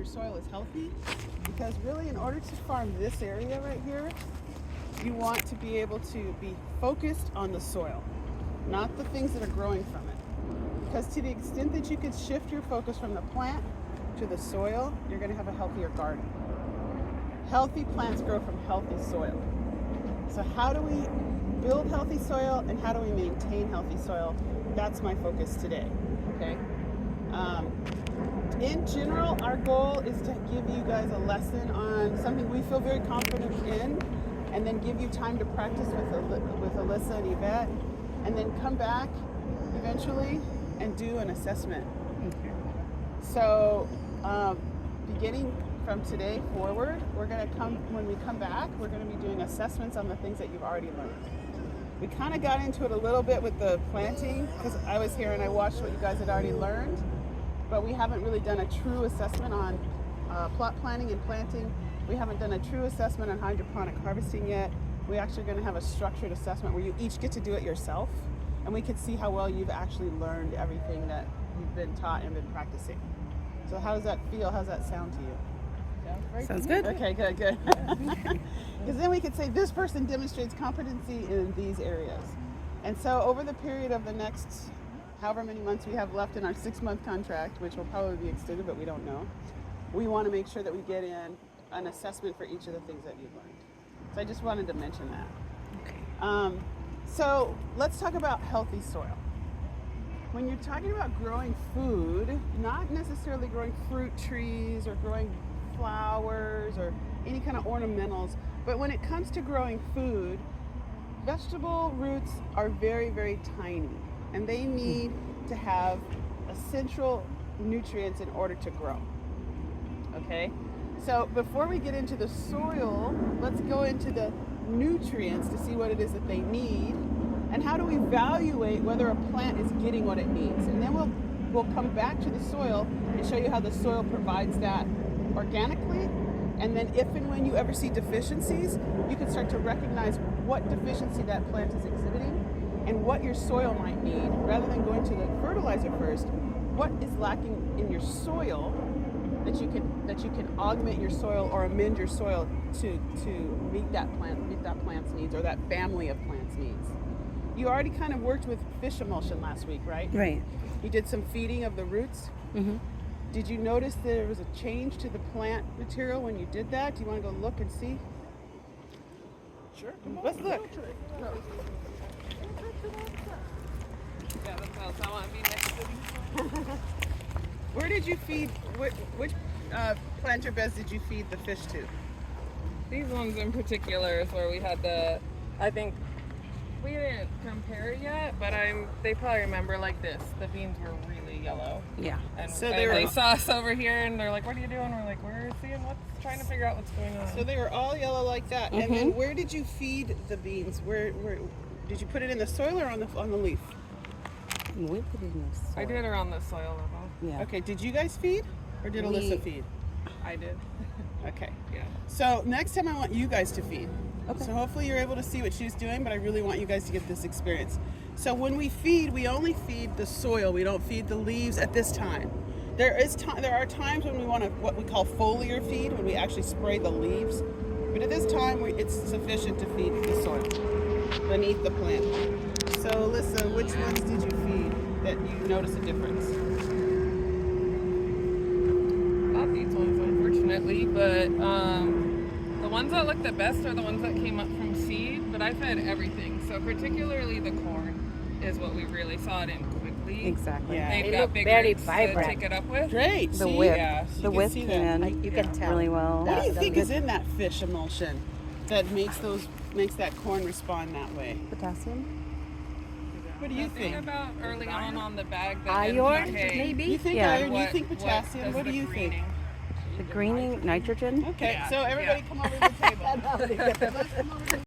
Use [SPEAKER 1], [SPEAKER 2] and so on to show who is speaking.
[SPEAKER 1] your soil is healthy, because really in order to farm this area right here, you want to be able to be focused on the soil, not the things that are growing from it. Because to the extent that you can shift your focus from the plant to the soil, you're going to have a healthier garden. Healthy plants grow from healthy soil. So how do we build healthy soil and how do we maintain healthy soil? That's my focus today, okay? In general, our goal is to give you guys a lesson on something we feel very confident in, and then give you time to practice with Alyssa and Yvette, and then come back eventually and do an assessment.
[SPEAKER 2] Okay.
[SPEAKER 1] So beginning from today forward, when we come back, we're gonna be doing assessments on the things that you've already learned. We kind of got into it a little bit with the planting, because I was here and I watched what you guys had already learned, but we haven't really done a true assessment on plot planting and planting. We haven't done a true assessment on hydroponic harvesting yet. We're actually going to have a structured assessment where you each get to do it yourself, and we can see how well you've actually learned everything that you've been taught and been practicing. So how does that feel? How does that sound to you?
[SPEAKER 2] Sounds good.
[SPEAKER 1] Okay, good. Because then we could say this person demonstrates competency in these areas. And so over the period of the next however many months we have left in our 6-month contract, which will probably be extended, but we don't know, we want to make sure that we get in an assessment for each of the things that you've learned. So I just wanted to mention that.
[SPEAKER 2] Okay.
[SPEAKER 1] So let's talk about healthy soil. When you're talking about growing food, not necessarily growing fruit trees or growing flowers or any kind of ornamentals, but when it comes to growing food, vegetable roots are very, very tiny, and they need to have essential nutrients in order to grow. Okay? So before we get into the soil, let's go into the nutrients to see what it is that they need, and how do we evaluate whether a plant is getting what it needs. And then we'll come back to the soil and show you how the soil provides that organically. And then if and when you ever see deficiencies, you can start to recognize what deficiency that plant is exhibiting and what your soil might need. Rather than going to the fertilizer first, what is lacking in your soil that you can augment your soil or amend your soil to meet that plant's needs, or that family of plants' needs. You already kind of worked with fish emulsion last week, right?
[SPEAKER 2] Right.
[SPEAKER 1] You did some feeding of the roots.
[SPEAKER 2] Mm-hmm.
[SPEAKER 1] Did you notice there was a change to the plant material when you did that? Do you want to go look and see?
[SPEAKER 3] Sure.
[SPEAKER 1] Let's look.
[SPEAKER 3] Yeah, that's how I want to be next to me.
[SPEAKER 1] Where did you feed, which planter beds did you feed the fish to?
[SPEAKER 3] These ones in particular is where we had I think we didn't compare yet, but they probably remember like this. The beans were really yellow.
[SPEAKER 2] Yeah.
[SPEAKER 3] And,
[SPEAKER 1] So
[SPEAKER 3] and
[SPEAKER 1] they were-
[SPEAKER 3] they saw us over here and they're like, what are you doing? We're like, we're trying to figure out what's going on.
[SPEAKER 1] So they were all yellow like that.
[SPEAKER 2] Mm-hmm.
[SPEAKER 1] And then where did you feed the beans? Where did you put it in the soil or on the leaf?
[SPEAKER 2] We put it in the soil.
[SPEAKER 3] I did around the soil level.
[SPEAKER 2] Yeah.
[SPEAKER 1] Okay, did you guys feed or did Alyssa feed?
[SPEAKER 3] I did.
[SPEAKER 1] Okay.
[SPEAKER 3] Yeah.
[SPEAKER 1] So next time I want you guys to feed.
[SPEAKER 2] Okay.
[SPEAKER 1] So hopefully you're able to see what she's doing, but I really want you guys to get this experience. So when we feed, we only feed the soil. We don't feed the leaves at this time. There are times when we want to what we call foliar feed, when we actually spray the leaves. But at this time, it's sufficient to feed the soil beneath the plant. So Alyssa, which ones did you feed that you notice a difference?
[SPEAKER 3] Not these ones, unfortunately, but the ones that look the best are the ones that came up from seed, but I fed everything. So particularly the corn is what we really saw it in quickly.
[SPEAKER 2] Exactly.
[SPEAKER 1] Yeah.
[SPEAKER 3] They've
[SPEAKER 4] They
[SPEAKER 3] got
[SPEAKER 4] look
[SPEAKER 3] bigger
[SPEAKER 4] very
[SPEAKER 3] to
[SPEAKER 4] vibrant.
[SPEAKER 3] take it up with.
[SPEAKER 1] Great.
[SPEAKER 2] The
[SPEAKER 1] see?
[SPEAKER 2] width.
[SPEAKER 3] Yeah.
[SPEAKER 2] The
[SPEAKER 1] You can
[SPEAKER 2] width
[SPEAKER 1] see
[SPEAKER 2] came
[SPEAKER 1] that.
[SPEAKER 2] in
[SPEAKER 4] You can tell.
[SPEAKER 2] really well.
[SPEAKER 1] What do you
[SPEAKER 4] the
[SPEAKER 1] think
[SPEAKER 4] good-
[SPEAKER 1] is in that fish emulsion that makes that corn respond that way?
[SPEAKER 2] Potassium?
[SPEAKER 1] What do you
[SPEAKER 3] Think
[SPEAKER 1] think?
[SPEAKER 3] about early on the bag the
[SPEAKER 4] Iron,
[SPEAKER 3] NPK.
[SPEAKER 4] maybe?
[SPEAKER 1] You think
[SPEAKER 2] Yeah.
[SPEAKER 1] iron? You
[SPEAKER 3] What-
[SPEAKER 1] think potassium?
[SPEAKER 3] does
[SPEAKER 1] What do
[SPEAKER 3] the
[SPEAKER 1] you think?
[SPEAKER 3] greening?
[SPEAKER 2] The greening, nitrogen?
[SPEAKER 1] Okay,
[SPEAKER 3] Yeah,
[SPEAKER 1] so everybody
[SPEAKER 3] yeah.
[SPEAKER 1] come over to the table. Let's come over to